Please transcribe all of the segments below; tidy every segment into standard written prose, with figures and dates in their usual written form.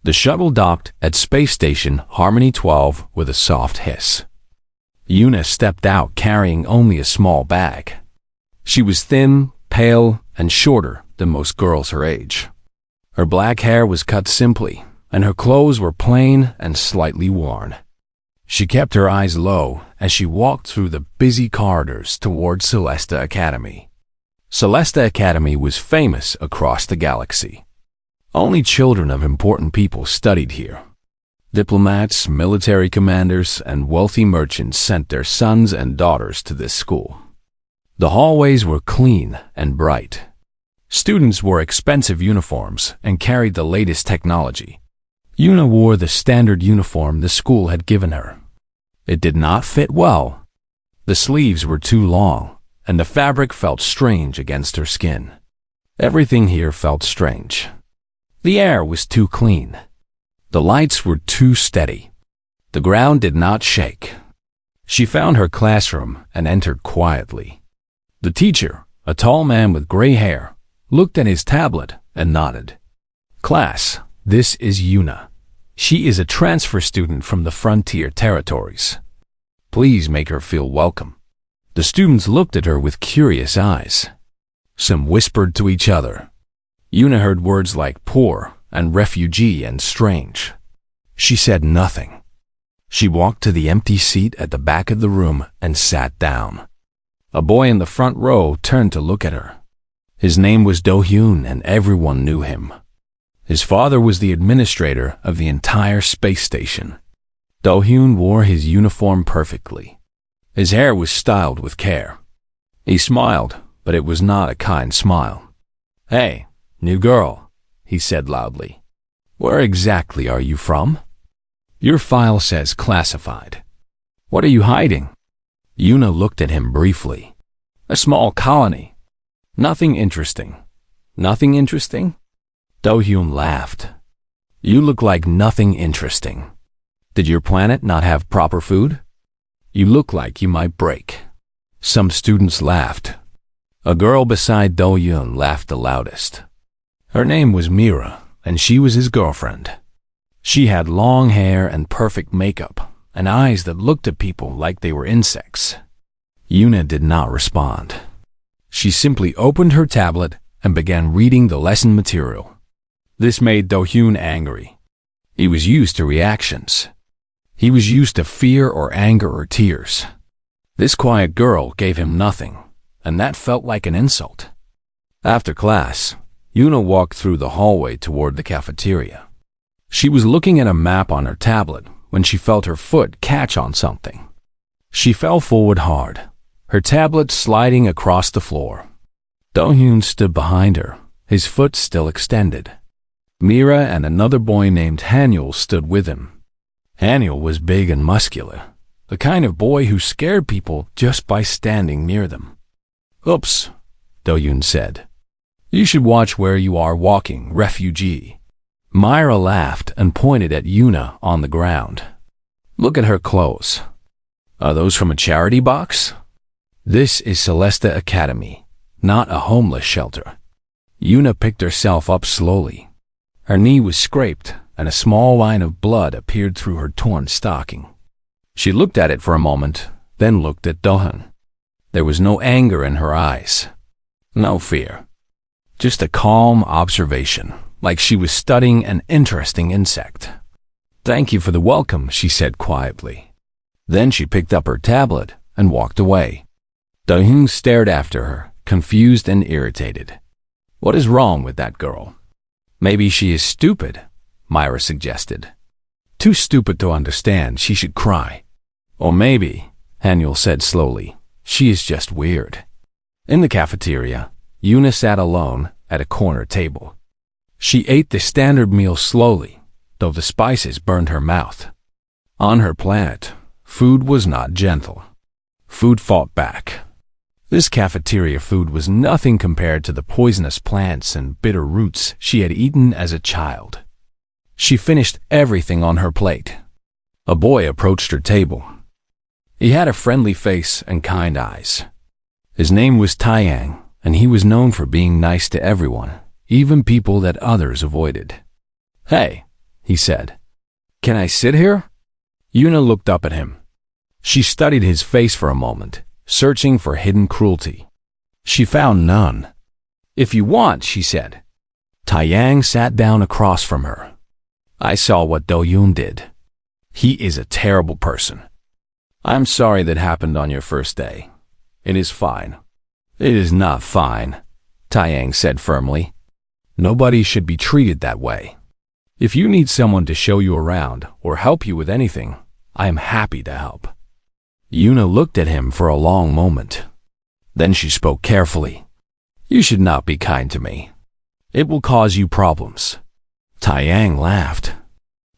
The shuttle docked at Space Station Harmony 12 with a soft hiss. Yuna stepped out carrying only a small bag. She was thin, pale, and shorter than most girls her age. Her black hair was cut simply, and her clothes were plain and slightly worn. She kept her eyes low as she walked through the busy corridors toward Celesta Academy. Celesta Academy was famous across the galaxy. Only children of important people studied here. Diplomats, military commanders, and wealthy merchants sent their sons and daughters to this school. The hallways were clean and bright. Students wore expensive uniforms and carried the latest technology. Yuna wore the standard uniform the school had given her. It did not fit well. The sleeves were too long, and the fabric felt strange against her skin. Everything here felt strange. The air was too clean. The lights were too steady. The ground did not shake. She found her classroom and entered quietly. The teacher, a tall man with gray hair, looked at his tablet and nodded. "Class, this is Yuna. She is a transfer student from the frontier territories. Please make her feel welcome." The students looked at her with curious eyes. Some whispered to each other. Yuna heard words like poor and refugee and strange. She said nothing. She walked to the empty seat at the back of the room and sat down. A boy in the front row turned to look at her. His name was Do-hyun and everyone knew him. His father was the administrator of the entire space station. Do-hyun wore his uniform perfectly. His hair was styled with care. He smiled, but it was not a kind smile. "Hey, new girl," he said loudly. "Where exactly are you from? Your file says classified. What are you hiding?" Yuna looked at him briefly. "A small colony. Nothing interesting." "Nothing interesting?" Do-hyun laughed. "You look like nothing interesting. Did your planet not have proper food? You look like you might break." Some students laughed. A girl beside Do-hyun laughed the loudest. Her name was Mira, and she was his girlfriend. She had long hair and perfect makeup, and eyes that looked at people like they were insects. Yuna did not respond. She simply opened her tablet and began reading the lesson material. This made Do-hyun angry. He was used to reactions. He was used to fear or anger or tears. This quiet girl gave him nothing, and that felt like an insult. After class, Yuna walked through the hallway toward the cafeteria. She was looking at a map on her tablet when she felt her foot catch on something. She fell forward hard, her tablet sliding across the floor. Do-hyun stood behind her, his foot still extended. Mira and another boy named Hanyul stood with him. Hanyul was big and muscular, the kind of boy who scared people just by standing near them. "Oops," Do-hyun said. "You should watch where you are walking, refugee." Myra laughed and pointed at Yuna on the ground. "Look at her clothes. Are those from a charity box? This is Celesta Academy, not a homeless shelter." Yuna picked herself up slowly. Her knee was scraped, and a small line of blood appeared through her torn stocking. She looked at it for a moment, then looked at Do-hyun. There was no anger in her eyes, no fear. Just a calm observation, like she was studying an interesting insect. "Thank you for the welcome," she said quietly. Then she picked up her tablet and walked away. Do-hyun stared after her, confused and irritated. What is wrong with that girl? Maybe she is stupid, Myra suggested. Too stupid to understand she should cry. Or maybe, Hanyul said slowly, she is just weird. In the cafeteria, Yuna sat alone at a corner table. She ate the standard meal slowly, though the spices burned her mouth. On her planet, food was not gentle. Food fought back. This cafeteria food was nothing compared to the poisonous plants and bitter roots she had eaten as a child. She finished everything on her plate. A boy approached her table. He had a friendly face and kind eyes. His name was Taeyang, and he was known for being nice to everyone, even people that others avoided. "Hey, he said. "Can I sit here?" Yuna looked up at him. She studied his face for a moment, searching for hidden cruelty. She found none. "If you want," she said. Taiyang sat down across from her. "I saw what Do-yoon did. He is a terrible person. I'm sorry that happened on your first day. It is fine." "It is not fine," Taiyang said firmly. "Nobody should be treated that way. If you need someone to show you around or help you with anything, I am happy to help." Yuna looked at him for a long moment. Then she spoke carefully. "You should not be kind to me. It will cause you problems." Taiyang laughed.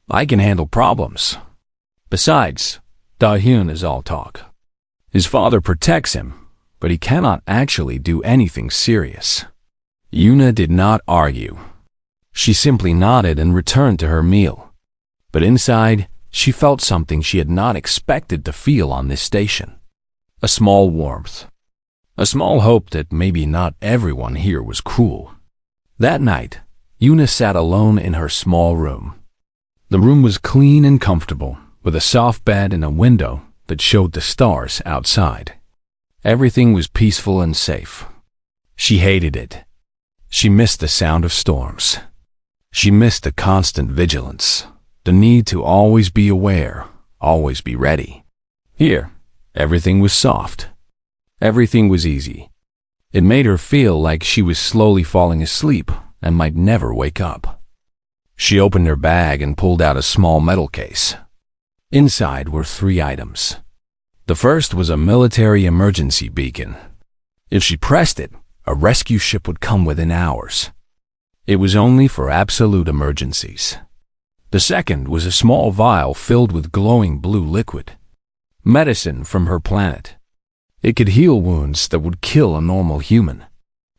"I can handle problems. Besides, Da-hyun is all talk. His father protects him, but he cannot actually do anything serious." Yuna did not argue. She simply nodded and returned to her meal. But inside, she felt something she had not expected to feel on this station. A small warmth. A small hope that maybe not everyone here was cruel. That night, Yuna sat alone in her small room. The room was clean and comfortable, with a soft bed and a window that showed the stars outside. Everything was peaceful and safe. She hated it. She missed the sound of storms. She missed the constant vigilance, the need to always be aware, always be ready. Here, everything was soft. Everything was easy. It made her feel like she was slowly falling asleep and might never wake up. She opened her bag and pulled out a small metal case. Inside were 3 items. The first was a military emergency beacon. If she pressed it, a rescue ship would come within hours. It was only for absolute emergencies. The second was a small vial filled with glowing blue liquid. Medicine from her planet. It could heal wounds that would kill a normal human.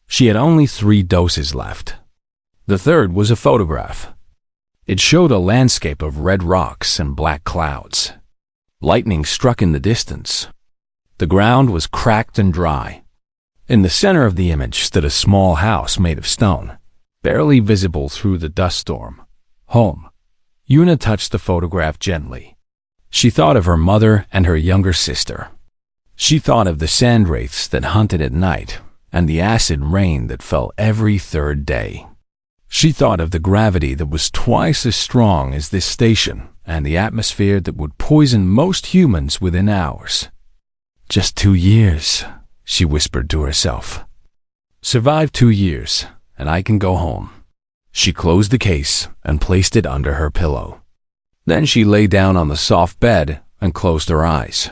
She had only 3 doses left. The third was a photograph. It showed a landscape of red rocks and black clouds. Lightning struck in the distance. The ground was cracked and dry. In the center of the image stood a small house made of stone, barely visible through the dust storm. Home. Yuna touched the photograph gently. She thought of her mother and her younger sister. She thought of the sand wraiths that hunted at night and the acid rain that fell every 3rd day. She thought of the gravity that was twice as strong as this station and the atmosphere that would poison most humans within hours. "Just 2 years," she whispered to herself. "Survive 2 years, and I can go home." She closed the case and placed it under her pillow. Then she lay down on the soft bed and closed her eyes.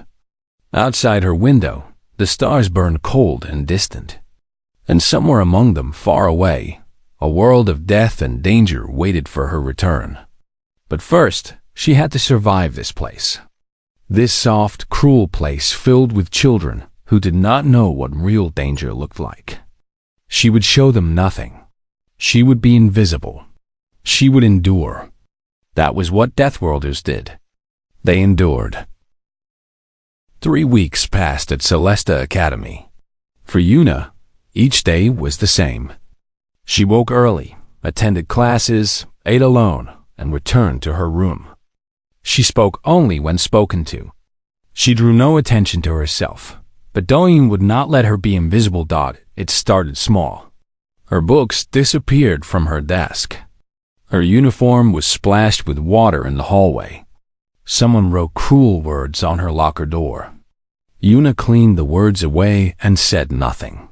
Outside her window, the stars burned cold and distant. And somewhere among them, far away, a world of death and danger waited for her return. But first, she had to survive this place. This soft, cruel place filled with children who did not know what real danger looked like. She would show them nothing. She would be invisible. She would endure. That was what Deathworlders did. They endured. 3 weeks passed at Celesta Academy. For Yuna, each day was the same. She woke early, attended classes, ate alone, and returned to her room. She spoke only when spoken to. She drew no attention to herself, but Do-yoon would not let her be invisible. It started small. Her books disappeared from her desk. Her uniform was splashed with water in the hallway. Someone wrote cruel words on her locker door. Yuna cleaned the words away and said nothing.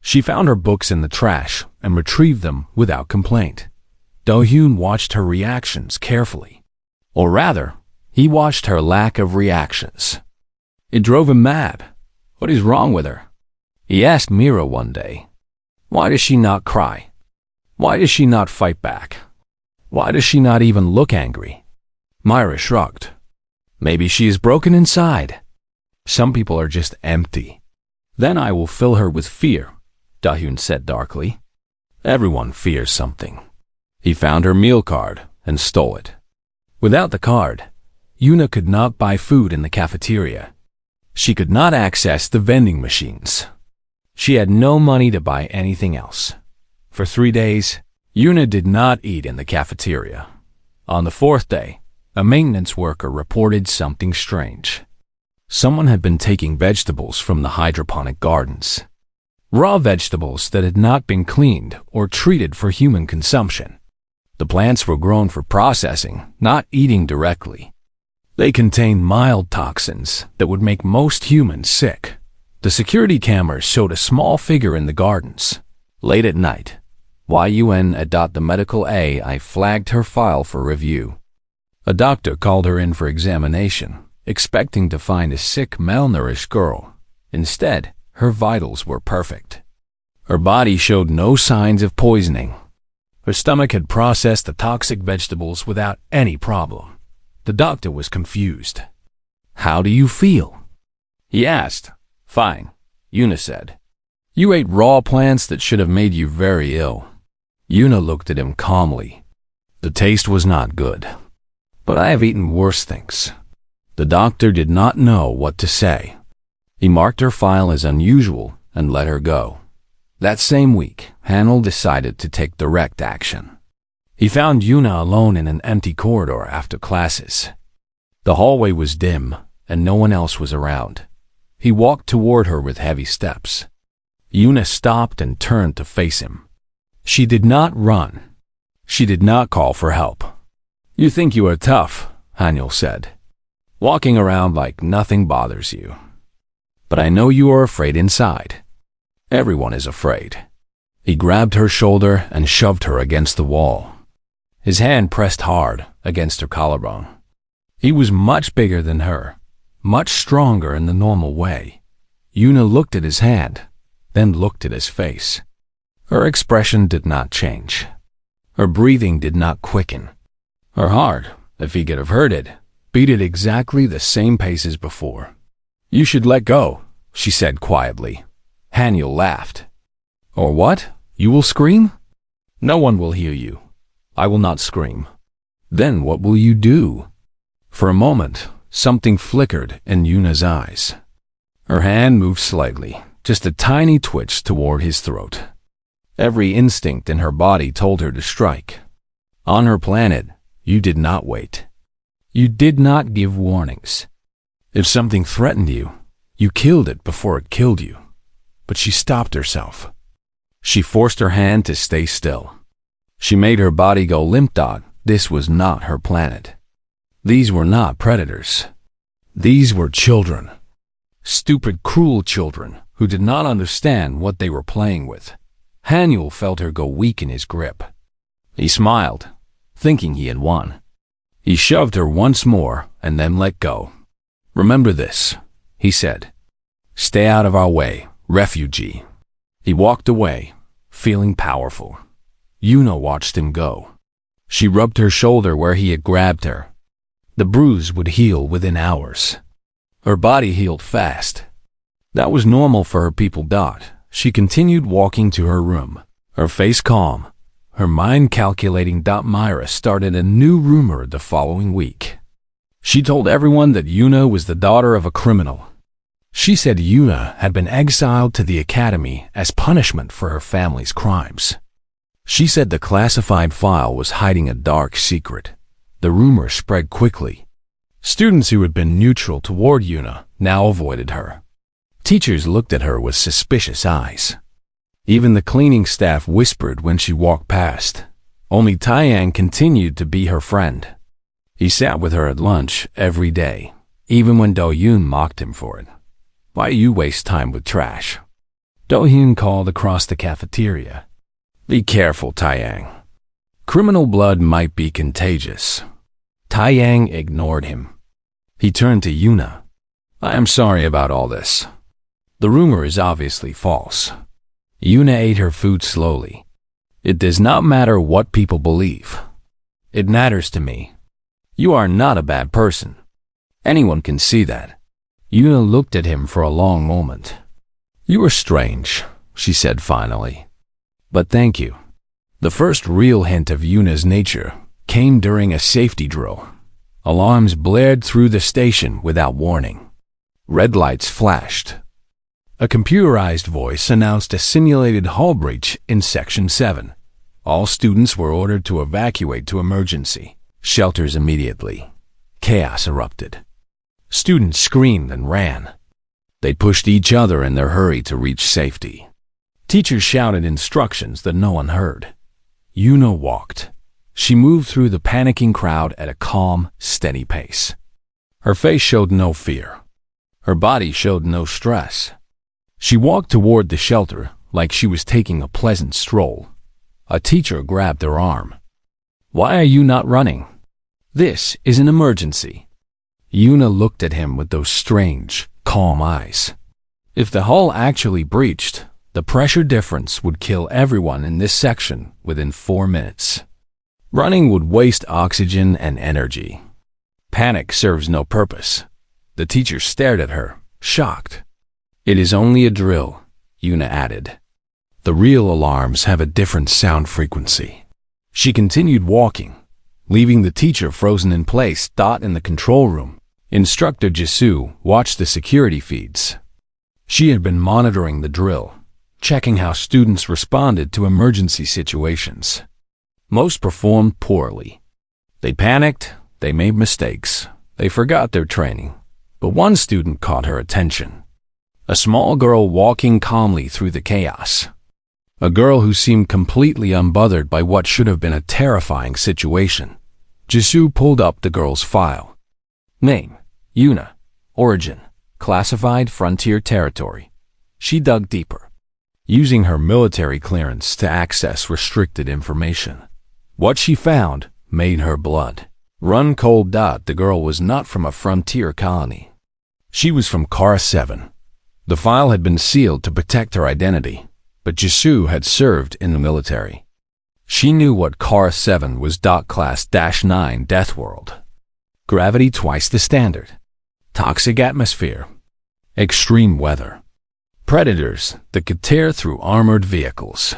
She found her books in the trash and retrieved them without complaint. Do-hyun watched her reactions carefully. Or rather, he watched her lack of reactions. It drove him mad. What is wrong with her? He asked Mira one day. Why does she not cry? Why does she not fight back? Why does she not even look angry? Myra shrugged. Maybe she is broken inside. Some people are just empty. Then I will fill her with fear, Do-hyun said darkly. Everyone fears something. He found her meal card and stole it. Without the card, Yuna could not buy food in the cafeteria. She could not access the vending machines. She had no money to buy anything else. For 3 days, Yuna did not eat in the cafeteria. On the fourth day, a maintenance worker reported something strange. Someone had been taking vegetables from the hydroponic gardens. Raw vegetables that had not been cleaned or treated for human consumption. The plants were grown for processing, not eating directly. They contained mild toxins that would make most humans sick. The security cameras showed a small figure in the gardens. Late at night, the medical AI flagged her file for review. A doctor called her in for examination, expecting to find a sick, malnourished girl. Instead, her vitals were perfect. Her body showed no signs of poisoning. Her stomach had processed the toxic vegetables without any problem. The doctor was confused. "How do you feel?" he asked. "Fine," Yuna said. "You ate raw plants that should have made you very ill." Yuna looked at him calmly. "The taste was not good, but I have eaten worse things." The doctor did not know what to say. He marked her file as unusual and let her go. That same week, Hanel decided to take direct action. He found Yuna alone in an empty corridor after classes. The hallway was dim, and no one else was around. He walked toward her with heavy steps. Yuna stopped and turned to face him. She did not run. She did not call for help. "You think you are tough," Hanel said, "walking around like nothing bothers you. But I know you are afraid inside. Everyone is afraid." He grabbed her shoulder and shoved her against the wall. His hand pressed hard against her collarbone. He was much bigger than her, much stronger in the normal way. Yuna looked at his hand, then looked at his face. Her expression did not change. Her breathing did not quicken. Her heart, if he could have heard it, beat at exactly the same pace as before. "You should let go," she said quietly. Hanel laughed. "Or what? You will scream?" "No one will hear you. I will not scream." "Then what will you do?" For a moment, something flickered in Yuna's eyes. Her hand moved slightly, just a tiny twitch toward his throat. Every instinct in her body told her to strike. On her planet, you did not wait. You did not give warnings. If something threatened you, you killed it before it killed you. But she stopped herself. She forced her hand to stay still. She made her body go limp. This was not her planet. These were not predators. These were children. Stupid, cruel children who did not understand what they were playing with. Hanel felt her go weak in his grip. He smiled, thinking he had won. He shoved her once more and then let go. "Remember this," he said. "Stay out of our way, refugee." He walked away, feeling powerful. Yuna watched him go. She rubbed her shoulder where he had grabbed her. The bruise would heal within hours. Her body healed fast. That was normal for her people. She continued walking to her room, her face calm, her mind calculating. Myra started a new rumor the following week. She told everyone that Yuna was the daughter of a criminal. She said Yuna had been exiled to the academy as punishment for her family's crimes. She said the classified file was hiding a dark secret. The rumor spread quickly. Students who had been neutral toward Yuna now avoided her. Teachers looked at her with suspicious eyes. Even the cleaning staff whispered when she walked past. Only Taiyang continued to be her friend. He sat with her at lunch every day, even when Do-Yoon mocked him for it. "Why you waste time with trash?" Do-Yoon called across the cafeteria. "Be careful, Taiyang. Criminal blood might be contagious." Taiyang ignored him. He turned to Yuna. "I am sorry about all this. The rumor is obviously false." Yuna ate her food slowly. "It does not matter what people believe. It matters to me. You are not a bad person. Anyone can see that." Yuna looked at him for a long moment. "You are strange," she said finally. "But thank you." The first real hint of Yuna's nature came during a safety drill. Alarms blared through the station without warning. Red lights flashed. A computerized voice announced a simulated hull breach in Section 7. All students were ordered to evacuate to emergency. Shelters immediately. Chaos erupted. Students screamed and ran. They pushed each other in their hurry to reach safety. Teachers shouted instructions that no one heard. Yuna walked. She moved through the panicking crowd at a calm, steady pace. Her face showed no fear. Her body showed no stress. She walked toward the shelter like she was taking a pleasant stroll. A teacher grabbed her arm. "Why are you not running? This is an emergency." Yuna looked at him with those strange, calm eyes. If the hull actually breached, the pressure difference would kill everyone in this section within 4 minutes. Running would waste oxygen and energy. Panic serves no purpose. The teacher stared at her, shocked. "It is only a drill," Yuna added. "The real alarms have a different sound frequency." She continued walking, leaving the teacher frozen in place. In the control room, Instructor Jisoo watched the security feeds. She had been monitoring the drill, checking how students responded to emergency situations. Most performed poorly. They panicked, they made mistakes, they forgot their training. But one student caught her attention. A small girl walking calmly through the chaos. A girl who seemed completely unbothered by what should have been a terrifying situation. Jisoo pulled up the girl's file. Name, Yuna. Origin, classified frontier territory. She dug deeper, using her military clearance to access restricted information. What she found made her blood run cold. The girl was not from a frontier colony. She was from Kara 7. The file had been sealed to protect her identity, but Jisoo had served in the military. She knew what Kara 7 was. Class -9 Deathworld. Gravity twice the standard. Toxic atmosphere. Extreme weather. Predators that could tear through armored vehicles.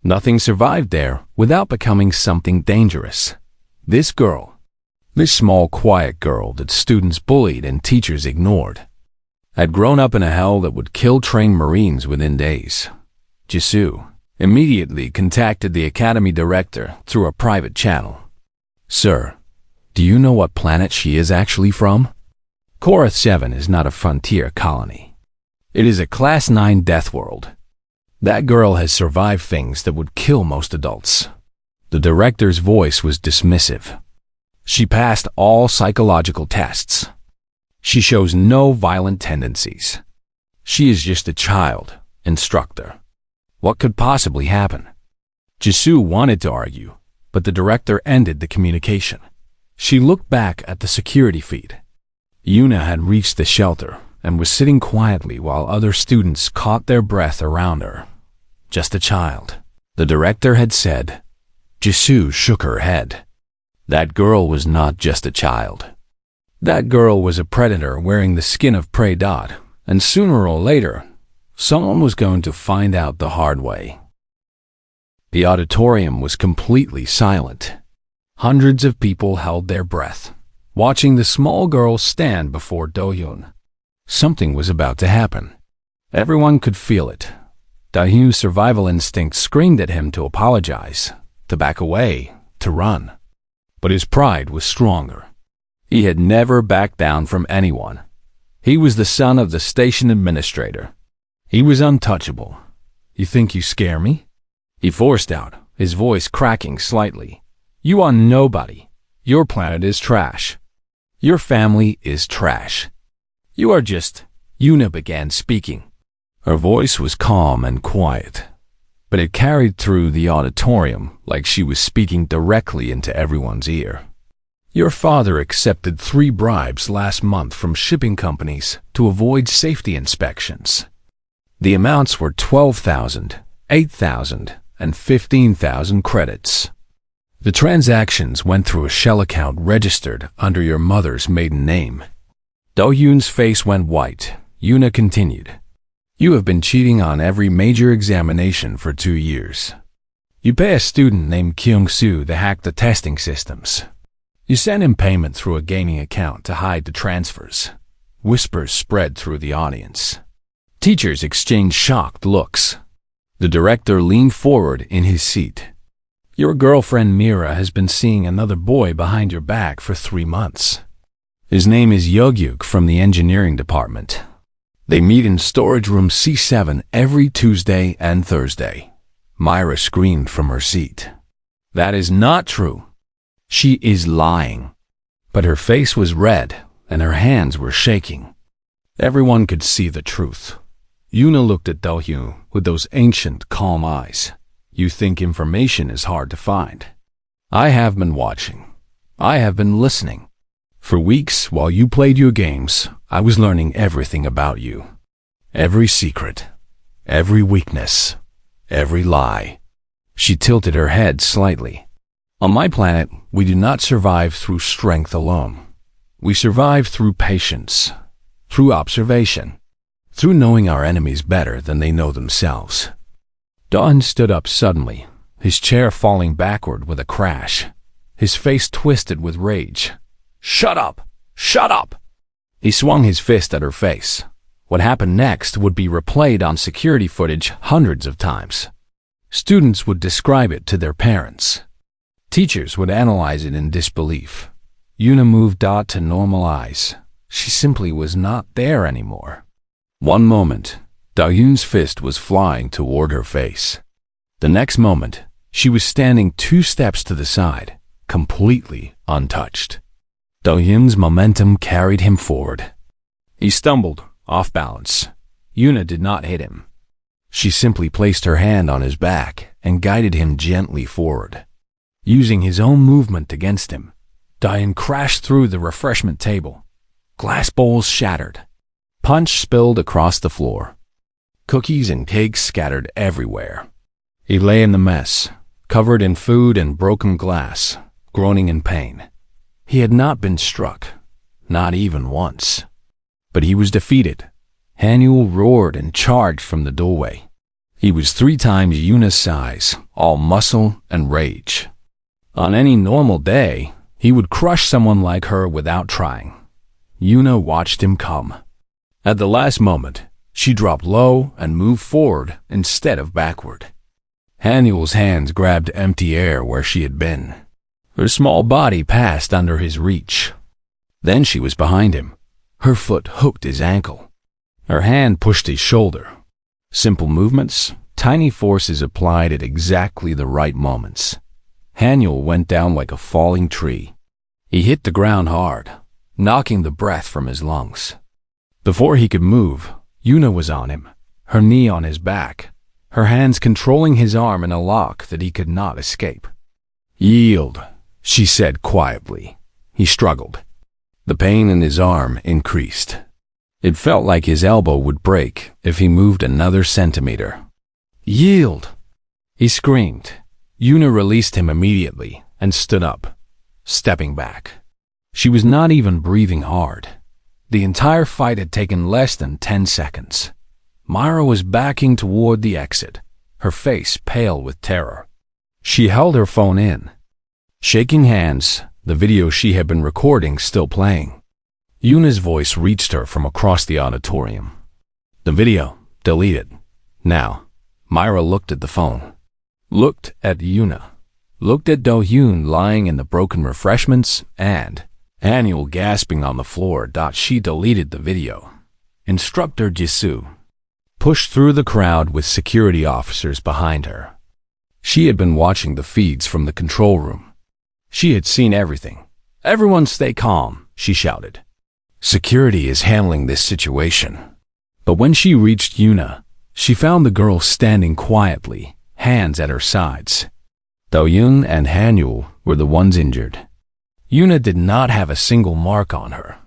Nothing survived there without becoming something dangerous. This girl, this small quiet girl that students bullied and teachers ignored, had grown up in a hell that would kill trained Marines within days. Jisoo immediately contacted the academy director through a private channel. "Sir, do you know what planet she is actually from?" Kara 7 is not a frontier colony. It is a Class 9 Deathworld. That girl has survived things that would kill most adults. The director's voice was dismissive. She passed all psychological tests. She shows no violent tendencies. She is just a child, instructor. What could possibly happen? Jisoo wanted to argue, but the director ended the communication. She looked back at the security feed. Yuna had reached the shelter and was sitting quietly while other students caught their breath around her. Just a child, the director had said. Jisoo shook her head. That girl was not just a child. That girl was a predator wearing the skin of prey. And sooner or later, someone was going to find out the hard way. The auditorium was completely silent. Hundreds of people held their breath, watching the small girl stand before Do-hyun. Something was about to happen. Everyone could feel it. Do-hyun's survival instinct screamed at him to apologize, to back away, to run. But his pride was stronger. He had never backed down from anyone. He was the son of the station administrator. He was untouchable. "You think you scare me?" he forced out, his voice cracking slightly. "You are nobody. Your planet is trash. Your family is trash. You are just..." Yuna began speaking. Her voice was calm and quiet, but it carried through the auditorium like she was speaking directly into everyone's ear. "Your father accepted 3 bribes last month from shipping companies to avoid safety inspections. The amounts were 12,000, 8,000, and 15,000 credits. The transactions went through a shell account registered under your mother's maiden name." Do-hyun's face went white. Yuna continued. "You have been cheating on every major examination for 2 years. You pay a student named Kyung-soo to hack the testing systems. You send him payment through a gaming account to hide the transfers." Whispers spread through the audience. Teachers exchanged shocked looks. The director leaned forward in his seat. Your girlfriend Mira has been seeing another boy behind your back for 3 months. His name is Yogyuk from the engineering department. They meet in storage room C7 every Tuesday and Thursday. Myra screamed from her seat. That is not true. She is lying. But her face was red and her hands were shaking. Everyone could see the truth. Yuna looked at Do-hyun with those ancient, calm eyes. You think information is hard to find. I have been watching. I have been listening. For weeks, while you played your games, I was learning everything about you. Every secret, every weakness, every lie. She tilted her head slightly. On my planet, we do not survive through strength alone. We survive through patience, through observation, through knowing our enemies better than they know themselves. Dawn stood up suddenly, his chair falling backward with a crash. His face twisted with rage. Shut up! Shut up! He swung his fist at her face. What happened next would be replayed on security footage hundreds of times. Students would describe it to their parents. Teachers would analyze it in disbelief. Yuna moved Dot to normal eyes. She simply was not there anymore. One moment, Do-hyun's fist was flying toward her face. The next moment, she was standing 2 steps to the side, completely untouched. Do-hyun's momentum carried him forward. He stumbled, off balance. Yuna did not hit him. She simply placed her hand on his back and guided him gently forward. Using his own movement against him, Do-hyun crashed through the refreshment table. Glass bowls shattered. Punch spilled across the floor. Cookies and cakes scattered everywhere. He lay in the mess, covered in food and broken glass, groaning in pain. He had not been struck, not even once. But he was defeated. Haniel roared and charged from the doorway. He was 3 times Yuna's size, all muscle and rage. On any normal day, he would crush someone like her without trying. Yuna watched him come. At the last moment, she dropped low and moved forward instead of backward. Haniel's hands grabbed empty air where she had been. Her small body passed under his reach. Then she was behind him. Her foot hooked his ankle. Her hand pushed his shoulder. Simple movements, tiny forces applied at exactly the right moments. Haniel went down like a falling tree. He hit the ground hard, knocking the breath from his lungs. Before he could move, Yuna was on him, her knee on his back, her hands controlling his arm in a lock that he could not escape. Yield, she said quietly. He struggled. The pain in his arm increased. It felt like his elbow would break if he moved another centimeter. Yield! He screamed. Yuna released him immediately and stood up, stepping back. She was not even breathing hard. The entire fight had taken less than 10 seconds. Myra was backing toward the exit, her face pale with terror. She held her phone in. Shaking hands, the video she had been recording still playing. Yuna's voice reached her from across the auditorium. The video, deleted. Now, Myra looked at the phone. Looked at Yuna. Looked at Do-hyun lying in the broken refreshments and Haniel gasping on the floor. She deleted the video. Instructor Jisoo pushed through the crowd with security officers behind her. She had been watching the feeds from the control room. She had seen everything. Everyone stay calm, she shouted. Security is handling this situation. But when she reached Yuna, she found the girl standing quietly, hands at her sides. Do-hyun and Haniel were the ones injured. Yuna did not have a single mark on her.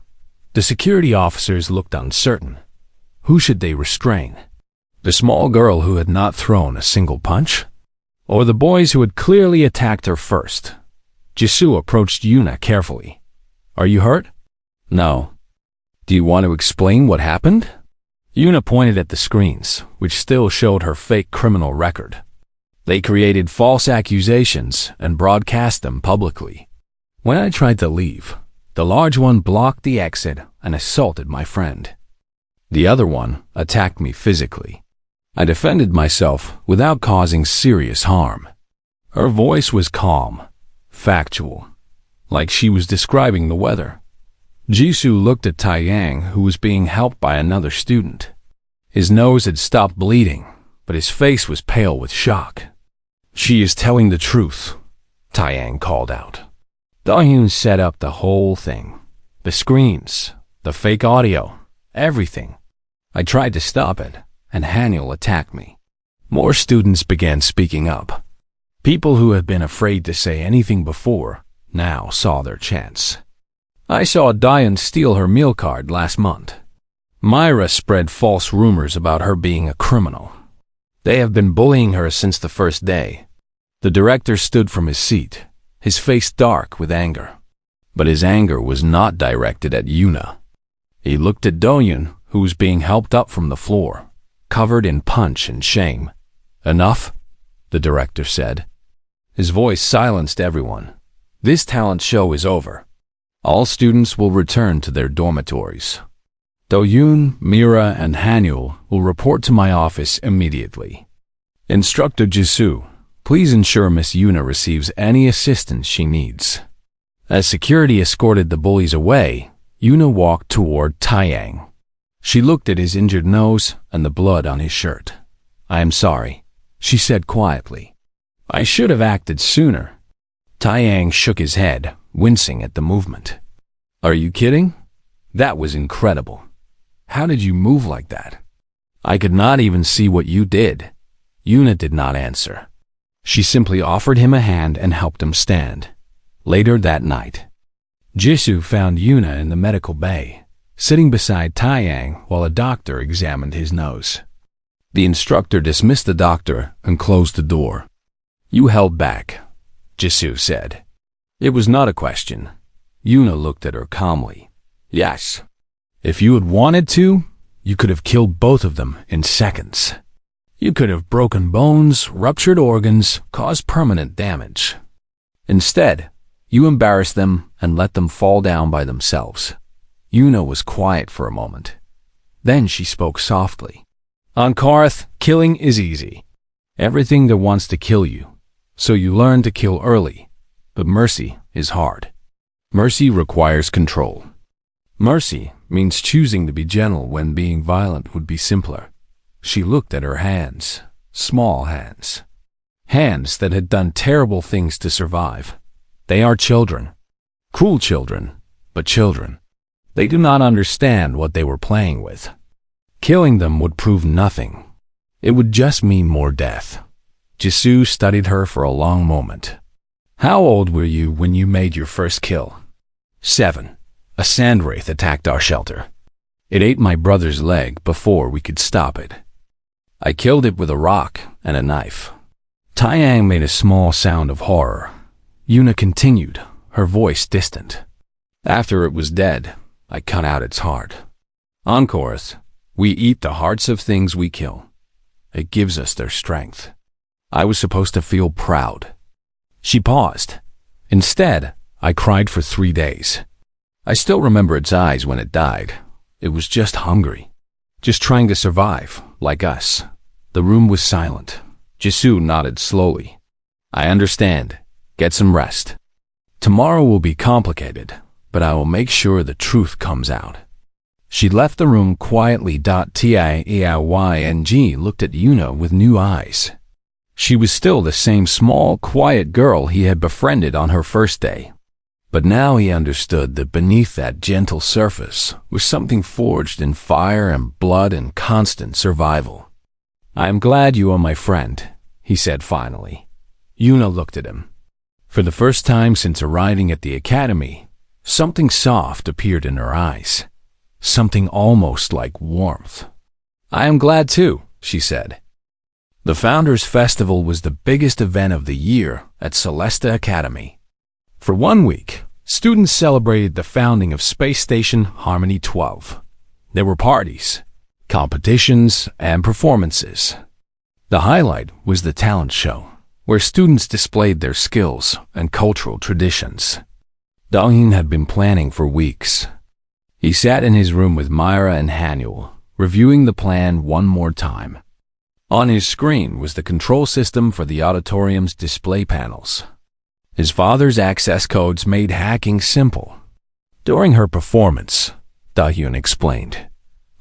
The security officers looked uncertain. Who should they restrain? The small girl who had not thrown a single punch? Or the boys who had clearly attacked her first? Jisoo approached Yuna carefully. Are you hurt? No. Do you want to explain what happened? Yuna pointed at the screens, which still showed her fake criminal record. They created false accusations and broadcast them publicly. When I tried to leave, the large one blocked the exit and assaulted my friend. The other one attacked me physically. I defended myself without causing serious harm. Her voice was calm, factual, like she was describing the weather. Jisoo looked at Taeyang, who was being helped by another student. His nose had stopped bleeding, but his face was pale with shock. "She is telling the truth," Taeyang called out. Dahyun set up the whole thing. The screens, the fake audio, everything. I tried to stop it, and Haniel attacked me. More students began speaking up. People who had been afraid to say anything before now saw their chance. "I saw Dahyun steal her meal card last month." Myra spread false rumors about her being a criminal. "They have been bullying her since the first day." The director stood from his seat, his face dark with anger. But his anger was not directed at Yuna. He looked at Dohyun, who was being helped up from the floor, covered in punch and shame. "Enough," the director said. His voice silenced everyone. "This talent show is over. All students will return to their dormitories. Dohyun, Mira, and Haniel will report to my office immediately. Instructor Jisoo, please ensure Miss Yuna receives any assistance she needs." As security escorted the bullies away, Yuna walked toward Taeyang. She looked at his injured nose and the blood on his shirt. "I am sorry," she said quietly. "I should have acted sooner." Taeyang shook his head, wincing at the movement. "Are you kidding? That was incredible. How did you move like that?" "I could not even see what you did." Yuna did not answer. She simply offered him a hand and helped him stand. Later that night, Jisoo found Yuna in the medical bay, sitting beside Taeyang while a doctor examined his nose. The instructor dismissed the doctor and closed the door. "You held back," Jisoo said. "It was not a question." Yuna looked at her calmly. "Yes. If you had wanted to, you could have killed both of them in seconds. You could have broken bones, ruptured organs, caused permanent damage. Instead, you embarrassed them and let them fall down by themselves." Yuna was quiet for a moment. Then she spoke softly. "On Korath, killing is easy. Everything that wants to kill you. So you learn to kill early. But mercy is hard. Mercy requires control. Mercy means choosing to be gentle when being violent would be simpler." She looked at her hands, small hands. Hands that had done terrible things to survive. They are children. Cruel children, but children. They do not understand what they were playing with. Killing them would prove nothing. It would just mean more death. Jisoo studied her for a long moment. "How old were you when you made your first kill?" 7. A sand wraith attacked our shelter. It ate my brother's leg before we could stop it. I killed it with a rock and a knife." Taeyang made a small sound of horror. Yuna continued, her voice distant. "After it was dead, I cut out its heart. On Korath, we eat the hearts of things we kill. It gives us their strength. I was supposed to feel proud." She paused. "Instead, I cried for 3 days. I still remember its eyes when it died. It was just hungry. Just trying to survive, like us." The room was silent. Jisoo nodded slowly. "I understand. Get some rest. Tomorrow will be complicated, but I will make sure the truth comes out." She left the room quietly. Taeyang looked at Yuna with new eyes. She was still the same small, quiet girl he had befriended on her first day. But now he understood that beneath that gentle surface was something forged in fire and blood and constant survival. "I am glad you are my friend," he said finally. Yuna looked at him. For the first time since arriving at the academy, something soft appeared in her eyes. Something almost like warmth. "I am glad too," she said. The Founders Festival was the biggest event of the year at Celesta Academy. For 1 week, students celebrated the founding of Space Station Harmony 12. There were parties, competitions, and performances. The highlight was the talent show, where students displayed their skills and cultural traditions. Dahyun had been planning for weeks. He sat in his room with Myra and Haniel, reviewing the plan one more time. On his screen was the control system for the auditorium's display panels. His father's access codes made hacking simple. During her performance, Da-hyun explained,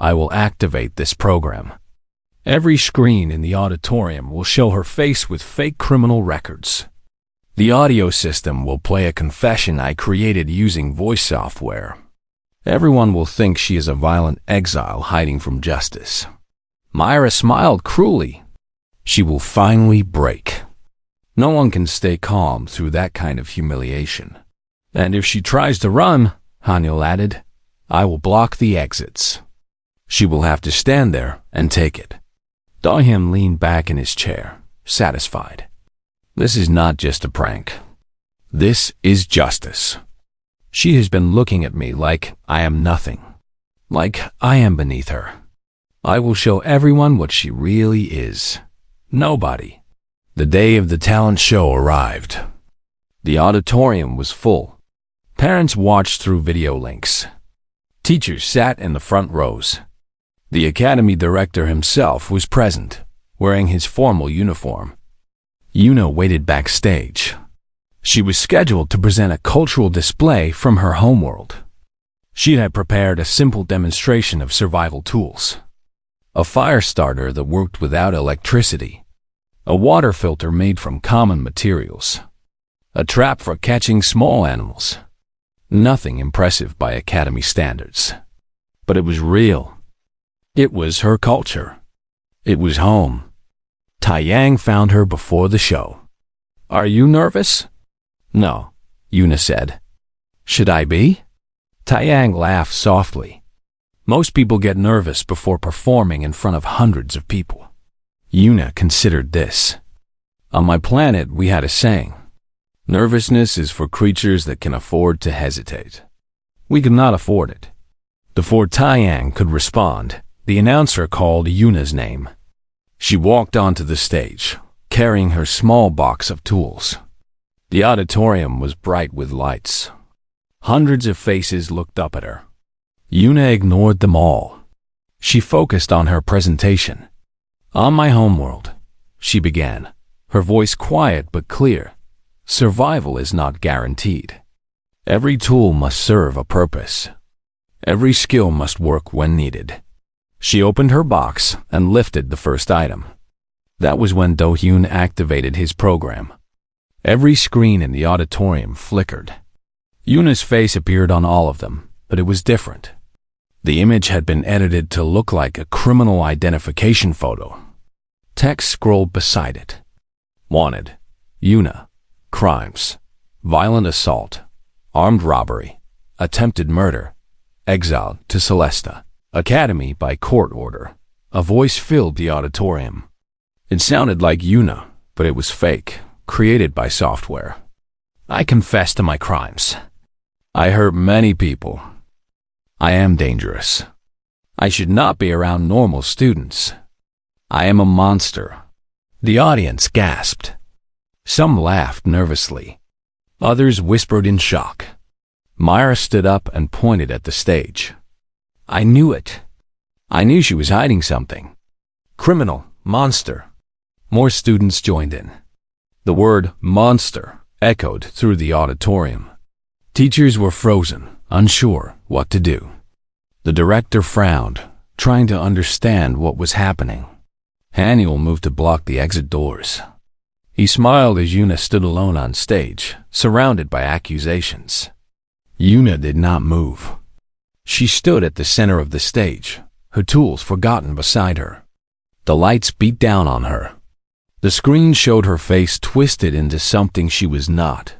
"I will activate this program. Every screen in the auditorium will show her face with fake criminal records. The audio system will play a confession I created using voice software. Everyone will think she is a violent exile hiding from justice." Myra smiled cruelly. She will finally break. No one can stay calm through that kind of humiliation. And if she tries to run, Hanyul added, I will block the exits. She will have to stand there and take it. Da-hyun leaned back in his chair, satisfied. This is not just a prank. This is justice. She has been looking at me like I am nothing, like I am beneath her. I will show everyone what she really is. Nobody. The day of the talent show arrived. The auditorium was full. Parents watched through video links. Teachers sat in the front rows. The academy director himself was present, wearing his formal uniform. Yuna waited backstage. She was scheduled to present a cultural display from her homeworld. She had prepared a simple demonstration of survival tools. A fire starter that worked without electricity. A water filter made from common materials. A trap for catching small animals. Nothing impressive by academy standards. But it was real. It was her culture. It was home. Taeyang found her before the show. Are you nervous? No, Yuna said. Should I be? Taeyang laughed softly. Most people get nervous before performing in front of hundreds of people. Yuna considered this. On my planet, we had a saying. Nervousness is for creatures that can afford to hesitate. We could not afford it. Before Taeyang could respond, the announcer called Yuna's name. She walked onto the stage, carrying her small box of tools. The auditorium was bright with lights. Hundreds of faces looked up at her. Yuna ignored them all. She focused on her presentation. On my homeworld, she began, her voice quiet but clear. Survival is not guaranteed. Every tool must serve a purpose. Every skill must work when needed. She opened her box and lifted the first item. That was when Do-hyun activated his program. Every screen in the auditorium flickered. Yuna's face appeared on all of them, but it was different. The image had been edited to look like a criminal identification photo. Text scrolled beside it. Wanted. Yuna. Crimes. Violent assault. Armed robbery. Attempted murder. Exiled to Celesta. Academy by court order. A voice filled the auditorium. It sounded like Yuna, but it was fake, created by software. I confess to my crimes. I hurt many people. I am dangerous. I should not be around normal students. I am a monster. The audience gasped. Some laughed nervously. Others whispered in shock. Myra stood up and pointed at the stage. I knew it. I knew she was hiding something. Criminal, monster. More students joined in. The word monster echoed through the auditorium. Teachers were frozen, unsure what to do. The director frowned, trying to understand what was happening. Haniel moved to block the exit doors. He smiled as Yuna stood alone on stage, surrounded by accusations. Yuna did not move. She stood at the center of the stage, her tools forgotten beside her. The lights beat down on her. The screen showed her face twisted into something she was not.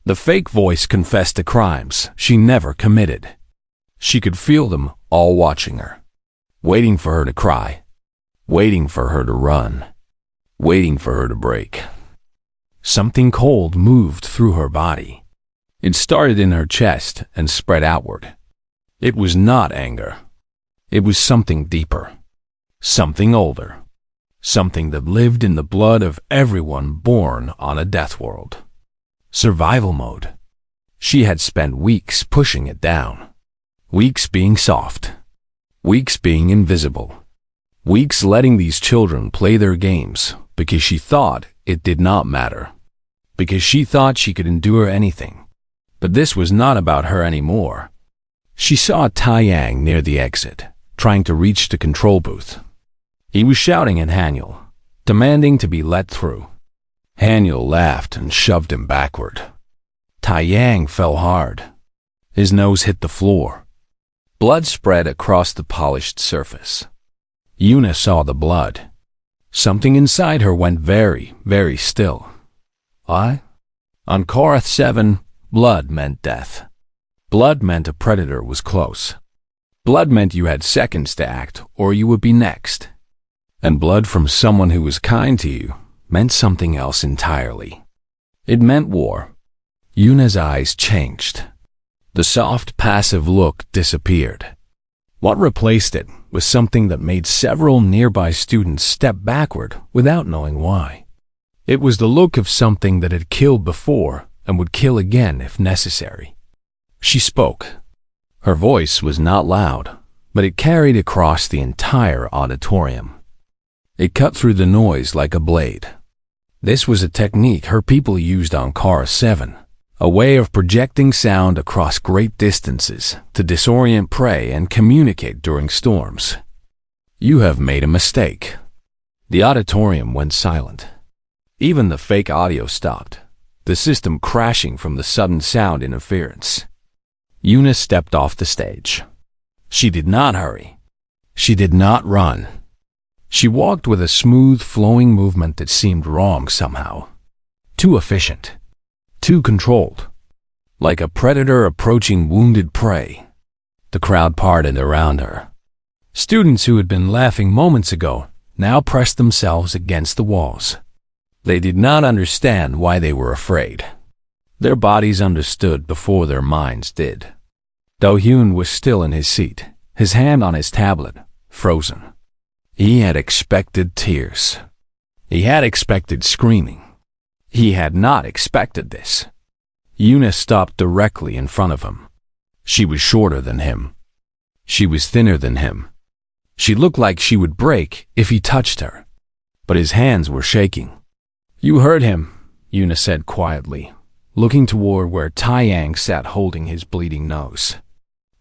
The fake voice confessed to crimes she never committed. She could feel them all watching her, waiting for her to cry, waiting for her to run, waiting for her to break. Something cold moved through her body. It started in her chest and spread outward. It was not anger. It was something deeper, something older, something that lived in the blood of everyone born on a Deathworld. Survival mode. She had spent weeks pushing it down. Weeks being soft. Weeks being invisible. Weeks letting these children play their games because she thought it did not matter, because she thought she could endure anything. But this was not about her anymore. She saw Taiyang near the exit, trying to reach the control booth. He was shouting at Haniel, demanding to be let through. Haniel laughed and shoved him backward. Taiyang fell hard. His nose hit the floor. Blood spread across the polished surface. Yuna saw the blood. Something inside her went very, very still. On Korath 7, blood meant death. Blood meant a predator was close. Blood meant you had seconds to act or you would be next. And blood from someone who was kind to you meant something else entirely. It meant war. Yuna's eyes changed. The soft, passive look disappeared. What replaced it was something that made several nearby students step backward without knowing why. It was the look of something that had killed before and would kill again if necessary. She spoke. Her voice was not loud, but it carried across the entire auditorium. It cut through the noise like a blade. This was a technique her people used on Korath 7, a way of projecting sound across great distances to disorient prey and communicate during storms. You have made a mistake. The auditorium went silent. Even the fake audio stopped, the system crashing from the sudden sound interference. Yuna stepped off the stage. She did not hurry. She did not run. She walked with a smooth, flowing movement that seemed wrong somehow. Too efficient. Too controlled. Like a predator approaching wounded prey. The crowd parted around her. Students who had been laughing moments ago now pressed themselves against the walls. They did not understand why they were afraid. Their bodies understood before their minds did. Do-hyun was still in his seat, his hand on his tablet, frozen. He had expected tears. He had expected screaming. He had not expected this. Yuna stopped directly in front of him. She was shorter than him. She was thinner than him. She looked like she would break if he touched her. But his hands were shaking. "You hurt him," Yuna said quietly, looking toward where Taiyang sat holding his bleeding nose.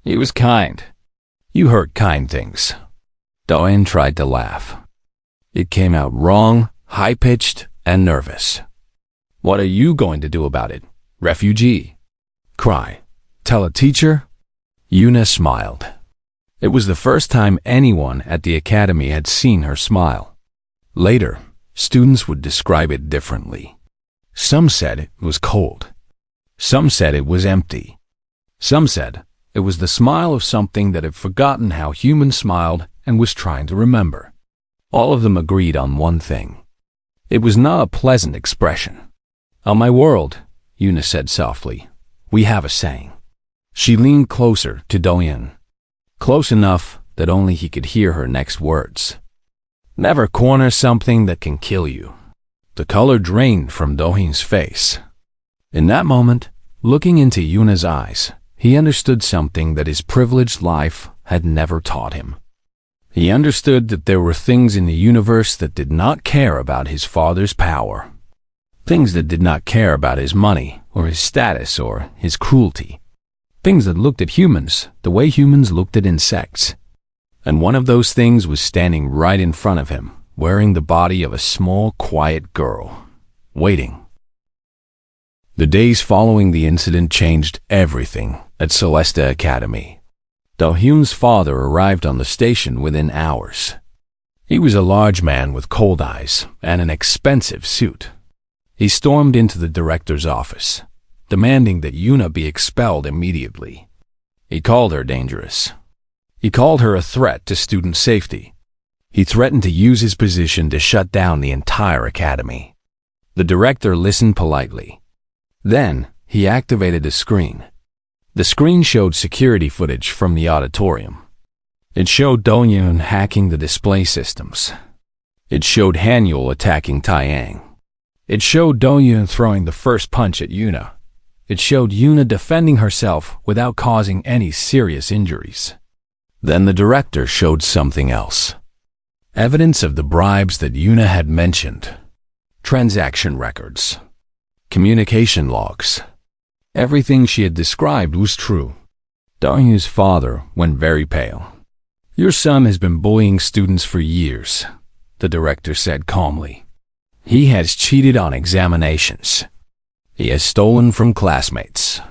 "He was kind. You hurt kind things." Do-hyun tried to laugh. It came out wrong, high-pitched, and nervous. "What are you going to do about it? Refugee? Cry? Tell a teacher?" Yuna smiled. It was the first time anyone at the academy had seen her smile. Later, students would describe it differently. Some said it was cold. Some said it was empty. Some said it was the smile of something that had forgotten how humans smiled and was trying to remember. All of them agreed on one thing. It was not a pleasant expression. "On my world," Yuna said softly, "we have a saying." She leaned closer to Do-hyun, close enough that only he could hear her next words. "Never corner something that can kill you." The color drained from Do-hyun's face. In that moment, looking into Yuna's eyes, he understood something that his privileged life had never taught him. He understood that there were things in the universe that did not care about his father's power. Things that did not care about his money, or his status, or his cruelty. Things that looked at humans the way humans looked at insects. And one of those things was standing right in front of him, wearing the body of a small, quiet girl, waiting. The days following the incident changed everything at Celesta Academy. Do-hyun's father arrived on the station within hours. He was a large man with cold eyes and an expensive suit. He stormed into the director's office, demanding that Yuna be expelled immediately. He called her dangerous. He called her a threat to student safety. He threatened to use his position to shut down the entire academy. The director listened politely. Then, he activated a screen. The screen showed security footage from the auditorium. It showed Do-hyun hacking the display systems. It showed Haniel attacking Taiyang. It showed Do-hyun throwing the first punch at Yuna. It showed Yuna defending herself without causing any serious injuries. Then the director showed something else. Evidence of the bribes that Yuna had mentioned. Transaction records. Communication logs. Everything she had described was true. Daryu's father went very pale. "Your son has been bullying students for years," the director said calmly. "He has cheated on examinations. He has stolen from classmates.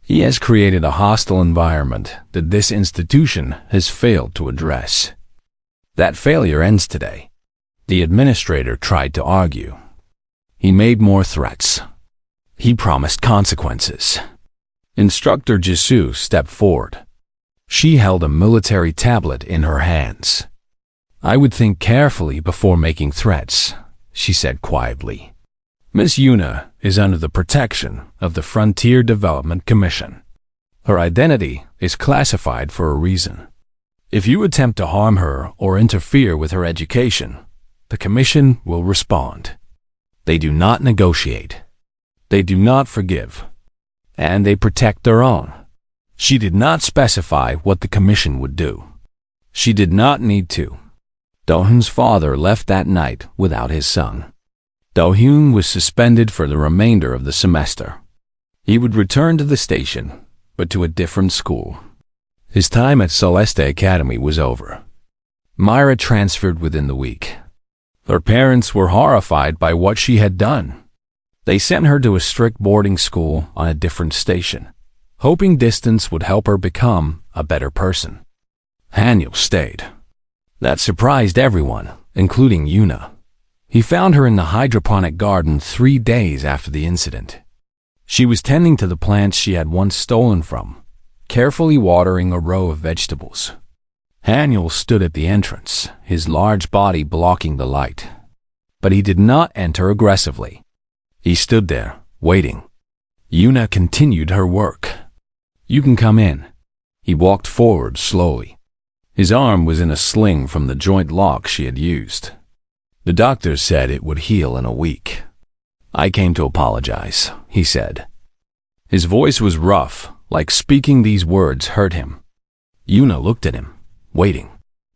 He has created a hostile environment that this institution has failed to address. That failure ends today." The administrator tried to argue. He made more threats. He promised consequences. Instructor Jisoo stepped forward. She held a military tablet in her hands. "I would think carefully before making threats," she said quietly. "Miss Yuna is under the protection of the Frontier Development Commission. Her identity is classified for a reason. If you attempt to harm her or interfere with her education, the Commission will respond. They do not negotiate. They do not forgive. And they protect their own." She did not specify what the Commission would do. She did not need to. Do-hyun's father left that night without his son. Do-hyun was suspended for the remainder of the semester. He would return to the station, but to a different school. His time at Celeste Academy was over. Myra transferred within the week. Her parents were horrified by what she had done. They sent her to a strict boarding school on a different station, hoping distance would help her become a better person. Haniel stayed. That surprised everyone, including Yuna. He found her in the hydroponic garden 3 days after the incident. She was tending to the plants she had once stolen from, carefully watering a row of vegetables. Haniel stood at the entrance, his large body blocking the light. But he did not enter aggressively. He stood there, waiting. Yuna continued her work. "You can come in." He walked forward slowly. His arm was in a sling from the joint lock she had used. The doctor said it would heal in a week. "I came to apologize," he said. His voice was rough, like speaking these words hurt him. Yuna looked at him, waiting.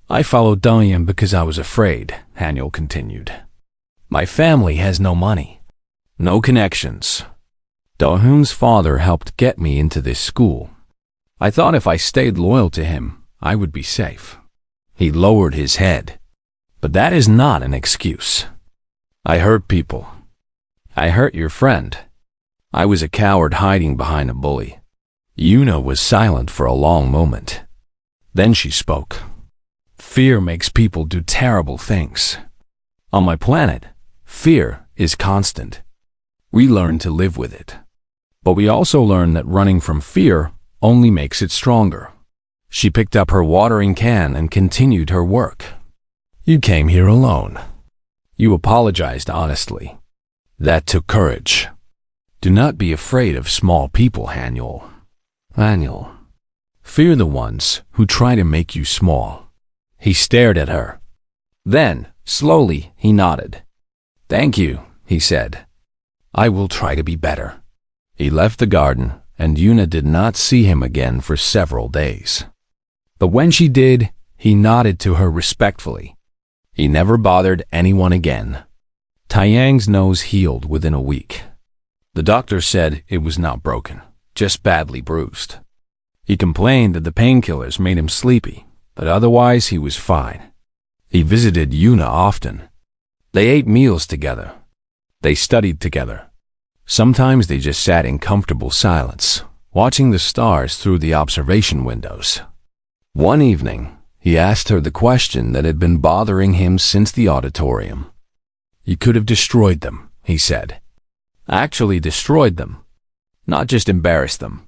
"I followed Do-hyun because I was afraid," Haniel continued. "My family has no money, no connections. Do-hyun's father helped get me into this school. I thought if I stayed loyal to him, I would be safe." He lowered his head. "But that is not an excuse. I hurt people. I hurt your friend. I was a coward hiding behind a bully." Yuna was silent for a long moment. Then she spoke. "Fear makes people do terrible things. On my planet, fear is constant. We learn to live with it. But we also learn that running from fear only makes it stronger." She picked up her watering can and continued her work. "You came here alone. You apologized honestly. That took courage. Do not be afraid of small people, Haniel. Haniel. Fear the ones who try to make you small." He stared at her. Then, slowly, he nodded. "Thank you," he said. "I will try to be better." He left the garden, and Yuna did not see him again for several days. But when she did, he nodded to her respectfully. He never bothered anyone again. Taeyang's nose healed within a week. The doctor said it was not broken, just badly bruised. He complained that the painkillers made him sleepy, but otherwise he was fine. He visited Yuna often. They ate meals together. They studied together. Sometimes they just sat in comfortable silence, watching the stars through the observation windows. One evening, he asked her the question that had been bothering him since the auditorium. "You could have destroyed them," he said. "Actually destroyed them, not just embarrassed them.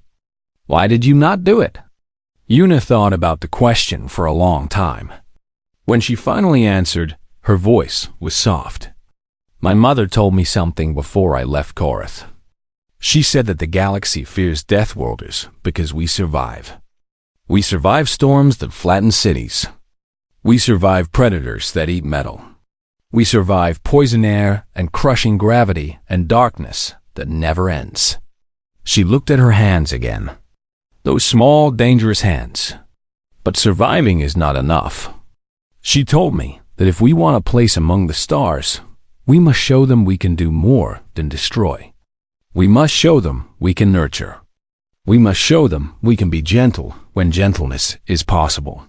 Why did you not do it?" Yuna thought about the question for a long time. When she finally answered, her voice was soft. "My mother told me something before I left Korath. She said that the galaxy fears Deathworlders because we survive. We survive storms that flatten cities. We survive predators that eat metal. We survive poison air and crushing gravity and darkness that never ends." She looked at her hands again. Those small, dangerous hands. "But surviving is not enough. She told me that if we want a place among the stars, we must show them we can do more than destroy. We must show them we can nurture. We must show them we can be gentle when gentleness is possible.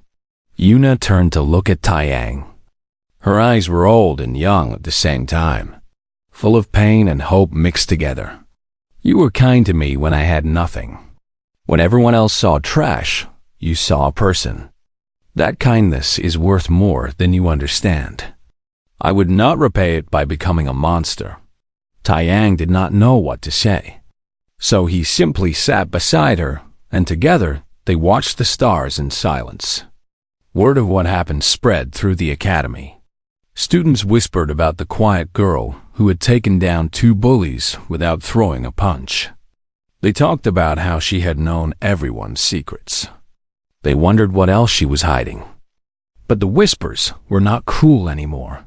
Yuna turned to look at Taiyang. Her eyes were old and young at the same time, full of pain and hope mixed together. You were kind to me when I had nothing. When everyone else saw trash, you saw a person. That kindness is worth more than you understand. I would not repay it by becoming a monster. Taiyang did not know what to say, so he simply sat beside her, and together they watched the stars in silence. Word of what happened spread through the academy. Students whispered about the quiet girl who had taken down 2 bullies without throwing a punch. They talked about how she had known everyone's secrets. They wondered what else she was hiding. But the whispers were not cruel anymore.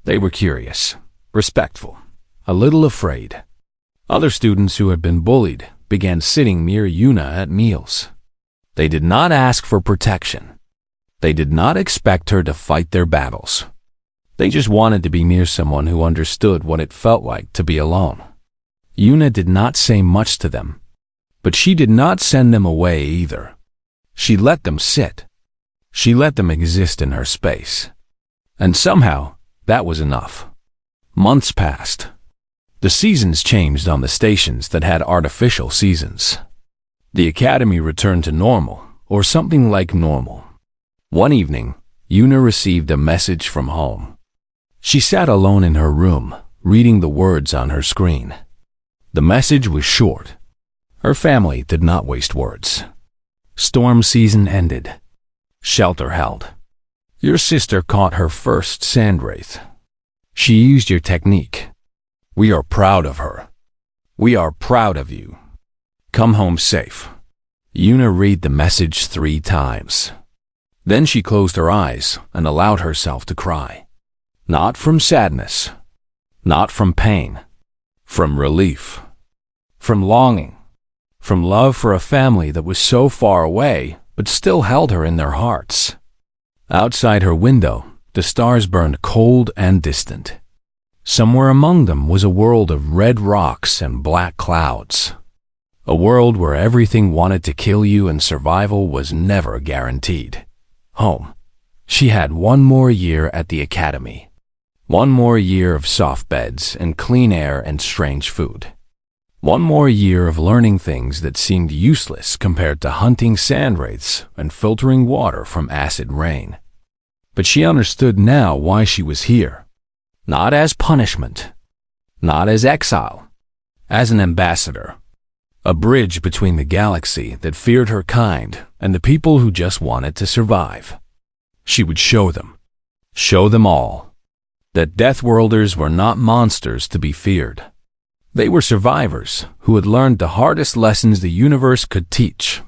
They were curious, respectful, a little afraid. Other students who had been bullied began sitting near Yuna at meals. They did not ask for protection. They did not expect her to fight their battles. They just wanted to be near someone who understood what it felt like to be alone. Yuna did not say much to them, but she did not send them away either. She let them sit. She let them exist in her space. And somehow, that was enough. Months passed. The seasons changed on the stations that had artificial seasons. The academy returned to normal, or something like normal. One evening, Yuna received a message from home. She sat alone in her room, reading the words on her screen. The message was short. Her family did not waste words. Storm season ended. Shelter held. Your sister caught her first sand wraith. She used your technique. We are proud of her. We are proud of you. Come home safe. Yuna read the message 3 times. Then she closed her eyes and allowed herself to cry. Not from sadness. Not from pain. From relief. From longing. From love for a family that was so far away but still held her in their hearts. Outside her window, the stars burned cold and distant. Somewhere among them was a world of red rocks and black clouds. A world where everything wanted to kill you and survival was never guaranteed. Home. She had 1 more year at the academy. 1 more year of soft beds and clean air and strange food. 1 more year of learning things that seemed useless compared to hunting sand wraiths and filtering water from acid rain. But she understood now why she was here. Not as punishment. Not as exile. As an ambassador. A bridge between the galaxy that feared her kind and the people who just wanted to survive. She would show them. Show them all. That Deathworlders were not monsters to be feared. They were survivors who had learned the hardest lessons the universe could teach.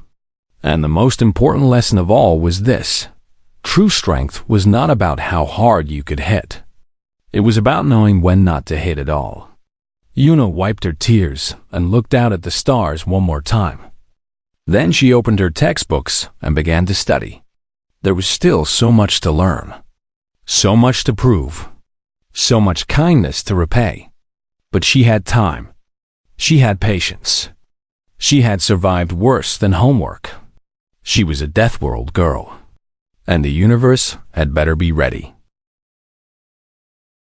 And the most important lesson of all was this. True strength was not about how hard you could hit. It was about knowing when not to hit at all. Yuna wiped her tears and looked out at the stars 1 more time. Then she opened her textbooks and began to study. There was still so much to learn. So much to prove. So much kindness to repay. But she had time. She had patience. She had survived worse than homework. She was a Deathworld girl. And the universe had better be ready.